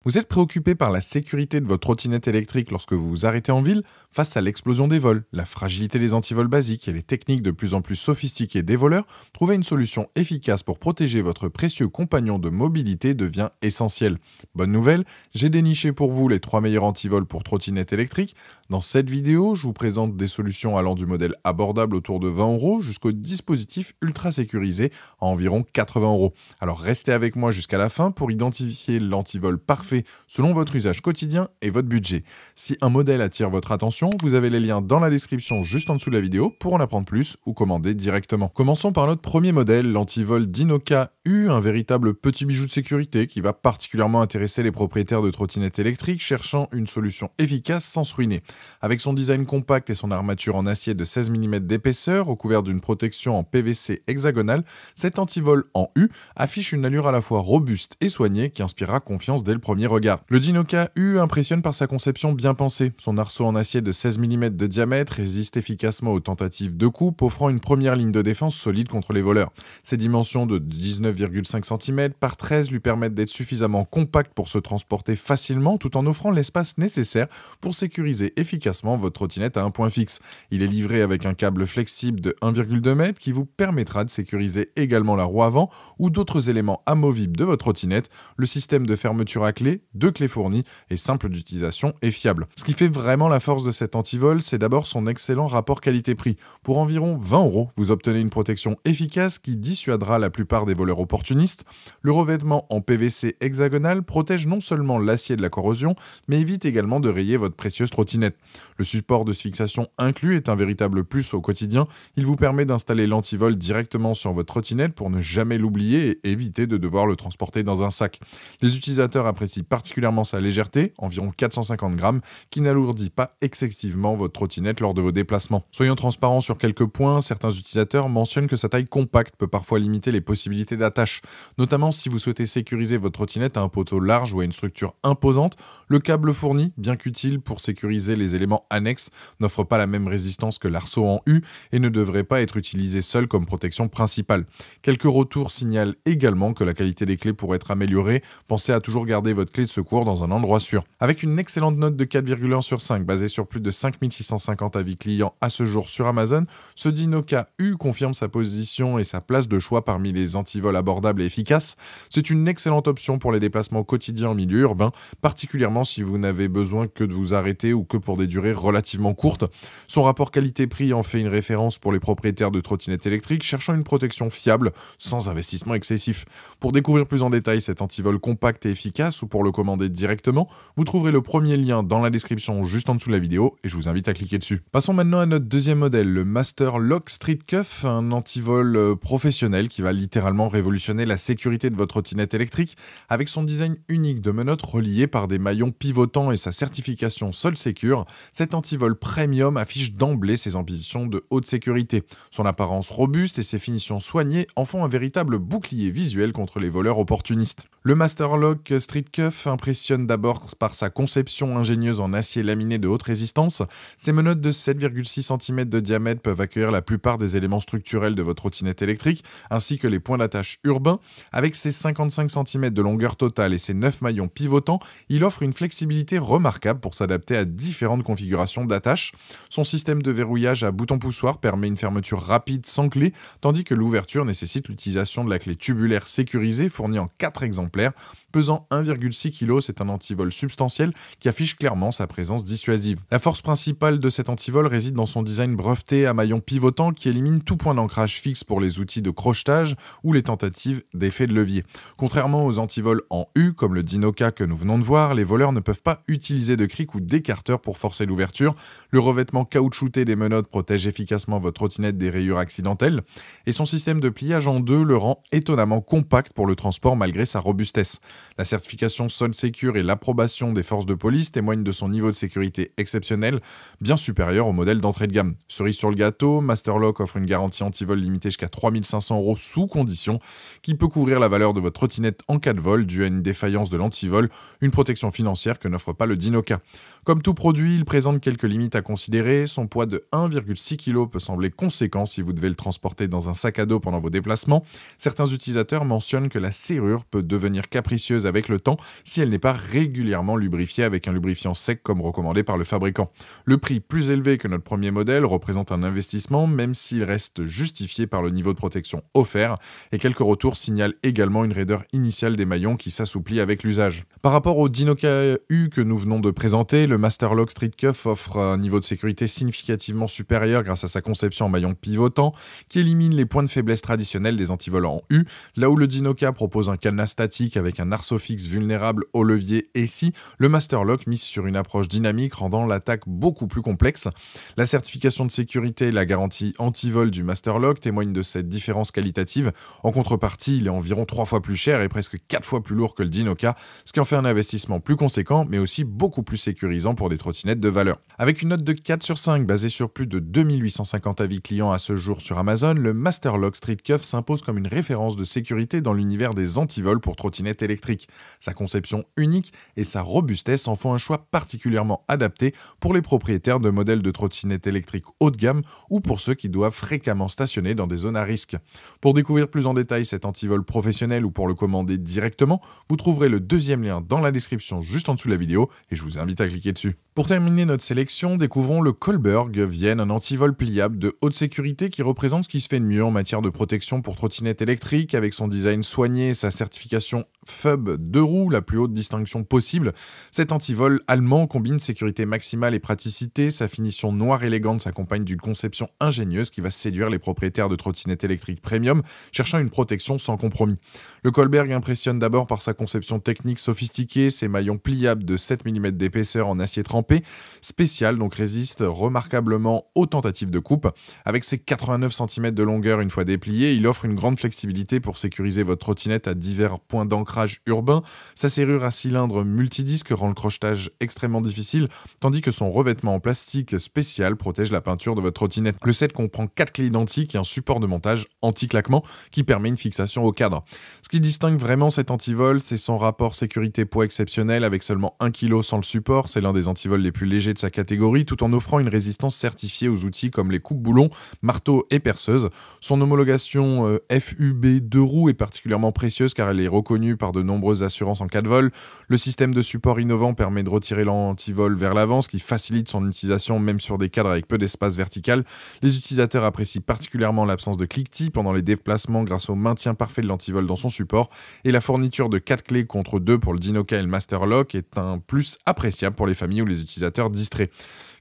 Vous êtes préoccupé par la sécurité de votre trottinette électrique lorsque vous vous arrêtez en ville? Face à l'explosion des vols, la fragilité des antivols basiques et les techniques de plus en plus sophistiquées des voleurs, trouver une solution efficace pour protéger votre précieux compagnon de mobilité devient essentiel. Bonne nouvelle, j'ai déniché pour vous les 3 meilleurs antivols pour trottinette électrique. Dans cette vidéo, je vous présente des solutions allant du modèle abordable autour de 20 € jusqu'au dispositif ultra sécurisé à environ 80 €. Alors restez avec moi jusqu'à la fin pour identifier l'antivol parfait selon votre usage quotidien et votre budget. Si un modèle attire votre attention, vous avez les liens dans la description juste en dessous de la vidéo pour en apprendre plus ou commander directement. Commençons par notre premier modèle, l'antivol Dinoka U, un véritable petit bijou de sécurité qui va particulièrement intéresser les propriétaires de trottinettes électriques cherchant une solution efficace sans se ruiner. Avec son design compact et son armature en acier de 16 mm d'épaisseur, recouvert d'une protection en PVC hexagonale, cet antivol en U affiche une allure à la fois robuste et soignée qui inspirera confiance dès le premier regard. Le Dinoka U impressionne par sa conception bien pensée. Son arceau en acier de 16 mm de diamètre résiste efficacement aux tentatives de coupe, offrant une première ligne de défense solide contre les voleurs. Ses dimensions de 19,5 cm par 13 lui permettent d'être suffisamment compact pour se transporter facilement tout en offrant l'espace nécessaire pour sécuriser efficacement votre trottinette à un point fixe. Il est livré avec un câble flexible de 1,2 m qui vous permettra de sécuriser également la roue avant ou d'autres éléments amovibles de votre trottinette. Le système de fermeture à clé, 2 clés fournies, est simple d'utilisation et fiable. Ce qui fait vraiment la force de cet antivol, c'est d'abord son excellent rapport qualité-prix. Pour environ 20 €, vous obtenez une protection efficace qui dissuadera la plupart des voleurs opportunistes. Le revêtement en PVC hexagonal protège non seulement l'acier de la corrosion, mais évite également de rayer votre précieuse trottinette. Le support de fixation inclus est un véritable plus au quotidien. Il vous permet d'installer l'antivol directement sur votre trottinette pour ne jamais l'oublier et éviter de devoir le transporter dans un sac. Les utilisateurs apprécient particulièrement sa légèreté, environ 450 grammes, qui n'alourdit pas excessivement votre trottinette lors de vos déplacements. Soyons transparents sur quelques points, certains utilisateurs mentionnent que sa taille compacte peut parfois limiter les possibilités d'attache. Notamment si vous souhaitez sécuriser votre trottinette à un poteau large ou à une structure imposante, le câble fourni, bien qu'utile pour sécuriser les éléments annexes, n'offre pas la même résistance que l'arceau en U et ne devrait pas être utilisé seul comme protection principale. Quelques retours signalent également que la qualité des clés pourrait être améliorée. Pensez à toujours garder votre clé de secours dans un endroit sûr. Avec une excellente note de 4,1 sur 5 basée sur plus de 5650 avis clients à ce jour sur Amazon, ce Dinoka U confirme sa position et sa place de choix parmi les antivols abordables et efficaces. C'est une excellente option pour les déplacements quotidiens en milieu urbain, particulièrement si vous n'avez besoin que de vous arrêter ou que pour des durées relativement courtes. Son rapport qualité-prix en fait une référence pour les propriétaires de trottinettes électriques cherchant une protection fiable sans investissement excessif. Pour découvrir plus en détail cet antivol compact et efficace ou pour le commander directement, vous trouverez le premier lien dans la description juste en dessous de la vidéo et je vous invite à cliquer dessus. Passons maintenant à notre deuxième modèle, le Master Lock Street Cuff, un antivol professionnel qui va littéralement révolutionner la sécurité de votre trottinette électrique. Avec son design unique de menottes reliées par des maillons pivotants et sa certification Sol Secure, cet antivol premium affiche d'emblée ses ambitions de haute sécurité. Son apparence robuste et ses finitions soignées en font un véritable bouclier visuel contre les voleurs opportunistes. Le Master Lock Street Cuff impressionne d'abord par sa conception ingénieuse en acier laminé de haute résistance. Ses menottes de 7,6 cm de diamètre peuvent accueillir la plupart des éléments structurels de votre trottinette électrique, ainsi que les points d'attache urbains. Avec ses 55 cm de longueur totale et ses 9 maillons pivotants, il offre une flexibilité remarquable pour s'adapter à différentes configurations d'attache. Son système de verrouillage à bouton poussoir permet une fermeture rapide sans clé, tandis que l'ouverture nécessite l'utilisation de la clé tubulaire sécurisée fournie en 4 exemplaires. Pesant 1,6 kg, c'est un antivol substantiel qui affiche clairement sa présence dissuasive. La force principale de cet antivol réside dans son design breveté à maillons pivotants qui élimine tout point d'ancrage fixe pour les outils de crochetage ou les tentatives d'effet de levier. Contrairement aux antivols en U, comme le Dinoka que nous venons de voir, les voleurs ne peuvent pas utiliser de cric ou d'écarteur pour forcer l'ouverture. Le revêtement caoutchouté des menottes protège efficacement votre trottinette des rayures accidentelles et son système de pliage en deux le rend étonnamment compact pour le transport malgré sa robustesse. La certification Sol Secure et l'approbation des forces de police témoignent de son niveau de sécurité exceptionnel, bien supérieur au modèle d'entrée de gamme. Cerise sur le gâteau, Master Lock offre une garantie anti-vol limitée jusqu'à 3 500 € sous condition, qui peut couvrir la valeur de votre trottinette en cas de vol dû à une défaillance de l'antivol, une protection financière que n'offre pas le Dinoka. Comme tout produit, il présente quelques limites à considérer. Son poids de 1,6 kg peut sembler conséquent si vous devez le transporter dans un sac à dos pendant vos déplacements. Certains utilisateurs mentionnent que la serrure peut devenir capricieuse précieuse avec le temps si elle n'est pas régulièrement lubrifiée avec un lubrifiant sec comme recommandé par le fabricant. Le prix plus élevé que notre premier modèle représente un investissement, même s'il reste justifié par le niveau de protection offert, et quelques retours signalent également une raideur initiale des maillons qui s'assouplit avec l'usage. Par rapport au Dinoka U que nous venons de présenter, le Masterlock Street Cuff offre un niveau de sécurité significativement supérieur grâce à sa conception en maillon pivotant qui élimine les points de faiblesse traditionnels des antivols en U, là où le Dinoka propose un cadenas statique avec un arceau fixe vulnérable au levier et si le Masterlock mise sur une approche dynamique rendant l'attaque beaucoup plus complexe. La certification de sécurité et la garantie anti-vol du Masterlock témoignent de cette différence qualitative. En contrepartie, il est environ 3 fois plus cher et presque 4 fois plus lourd que le Dinoka, ce qui en fait un investissement plus conséquent, mais aussi beaucoup plus sécurisant pour des trottinettes de valeur. Avec une note de 4 sur 5 basée sur plus de 2850 avis clients à ce jour sur Amazon, le Masterlock Street Cuff s'impose comme une référence de sécurité dans l'univers des antivols pour trottinettes électriques. Sa conception unique et sa robustesse en font un choix particulièrement adapté pour les propriétaires de modèles de trottinettes électriques haut de gamme ou pour ceux qui doivent fréquemment stationner dans des zones à risque. Pour découvrir plus en détail cet antivol professionnel ou pour le commander directement, vous trouverez le deuxième lien dans la description juste en dessous de la vidéo et je vous invite à cliquer dessus. Pour terminer notre sélection, découvrons le Kohlberg Vienne, un antivol pliable de haute sécurité qui représente ce qui se fait de mieux en matière de protection pour trottinettes électriques avec son design soigné et sa certification FUB 2 roues, la plus haute distinction possible. Cet antivol allemand combine sécurité maximale et praticité, sa finition noire élégante s'accompagne d'une conception ingénieuse qui va séduire les propriétaires de trottinettes électriques premium cherchant une protection sans compromis. Le Kohlberg impressionne d'abord par sa conception technique sophistiquée, ses maillons pliables de 7 mm d'épaisseur en acier trempé, spécial donc résiste remarquablement aux tentatives de coupe. Avec ses 89 cm de longueur une fois déplié, il offre une grande flexibilité pour sécuriser votre trottinette à divers points d'ancrage urbain. Sa serrure à cylindre multidisque rend le crochetage extrêmement difficile, tandis que son revêtement en plastique spécial protège la peinture de votre trottinette. Le set comprend 4 clés identiques et un support de montage anti-claquement qui permet une fixation au cadre. Ce qui distingue vraiment cet antivol, c'est son rapport sécurité-poids exceptionnel avec seulement 1 kg sans le support. C'est l'un des antivols les plus légers de sa catégorie, tout en offrant une résistance certifiée aux outils comme les coupes-boulons, marteaux et perceuses. Son homologation FUB 2 roues est particulièrement précieuse car elle est reconnue par de nombreuses assurances en cas de vol. Le système de support innovant permet de retirer l'antivol vers l'avant, ce qui facilite son utilisation même sur des cadres avec peu d'espace vertical. Les utilisateurs apprécient particulièrement l'absence de cliquetis pendant les déplacements grâce au maintien parfait de l'antivol dans son support et la fourniture de 4 clés contre 2 pour le Dinoka et le Masterlock est un plus appréciable pour les familles ou les utilisateurs distraits.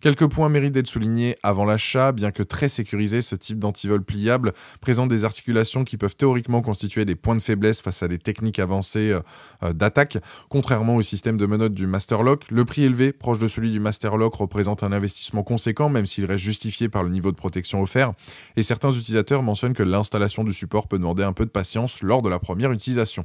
Quelques points méritent d'être soulignés avant l'achat, bien que très sécurisé, ce type d'antivol pliable présente des articulations qui peuvent théoriquement constituer des points de faiblesse face à des techniques avancées d'attaque. Contrairement au système de menottes du Masterlock, le prix élevé, proche de celui du Masterlock, représente un investissement conséquent, même s'il reste justifié par le niveau de protection offert. Et certains utilisateurs mentionnent que l'installation du support peut demander un peu de patience lors de la première utilisation.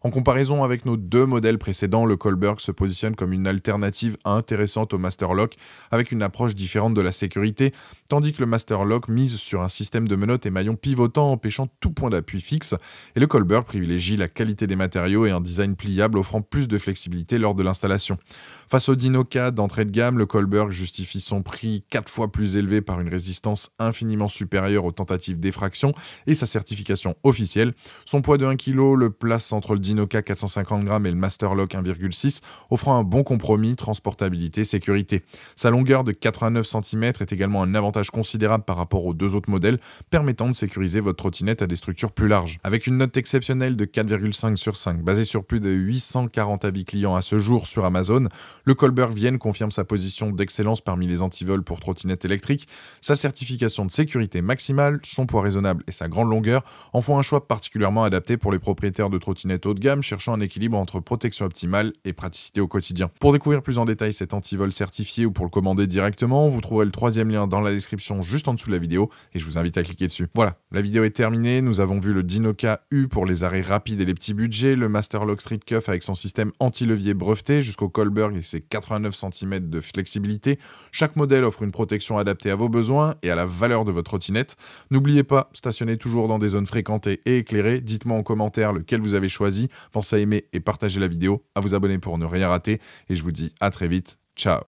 En comparaison avec nos deux modèles précédents, le Kohlberg se positionne comme une alternative intéressante au Masterlock avec une approche différente de la sécurité, tandis que le Masterlock mise sur un système de menottes et maillons pivotants empêchant tout point d'appui fixe, et le Kohlberg privilégie la qualité des matériaux et un design pliable offrant plus de flexibilité lors de l'installation. Face au Dinoka d'entrée de gamme, le Kohlberg justifie son prix 4 fois plus élevé par une résistance infiniment supérieure aux tentatives d'effraction et sa certification officielle. Son poids de 1 kg le place entre le Dinoka 450 g et le Masterlock 1,6, offrant un bon compromis transportabilité sécurité. Sa longueur de 89 cm est également un avantage considérable par rapport aux deux autres modèles, permettant de sécuriser votre trottinette à des structures plus larges. Avec une note exceptionnelle de 4,5 sur 5, basée sur plus de 840 avis clients à ce jour sur Amazon, le Kohlberg Vienne confirme sa position d'excellence parmi les antivols pour trottinettes électriques. Sa certification de sécurité maximale, son poids raisonnable et sa grande longueur en font un choix particulièrement adapté pour les propriétaires de trottinettes haut de gamme cherchant un équilibre entre protection optimale et praticité au quotidien. Pour découvrir plus en détail cet antivol certifié ou pour le commander directement, vous trouverez le troisième lien dans la description juste en dessous de la vidéo et je vous invite à cliquer dessus. Voilà, la vidéo est terminée. Nous avons vu le Dinoka U pour les arrêts rapides et les petits budgets, le Masterlock Street Cuff avec son système anti-levier breveté jusqu'au Kohlberg et ses 89 cm de flexibilité. Chaque modèle offre une protection adaptée à vos besoins et à la valeur de votre trottinette. N'oubliez pas, stationnez toujours dans des zones fréquentées et éclairées. Dites-moi en commentaire lequel vous avez choisi. Pensez à aimer et partager la vidéo, à vous abonner pour ne rien rater et je vous dis à très vite. Ciao.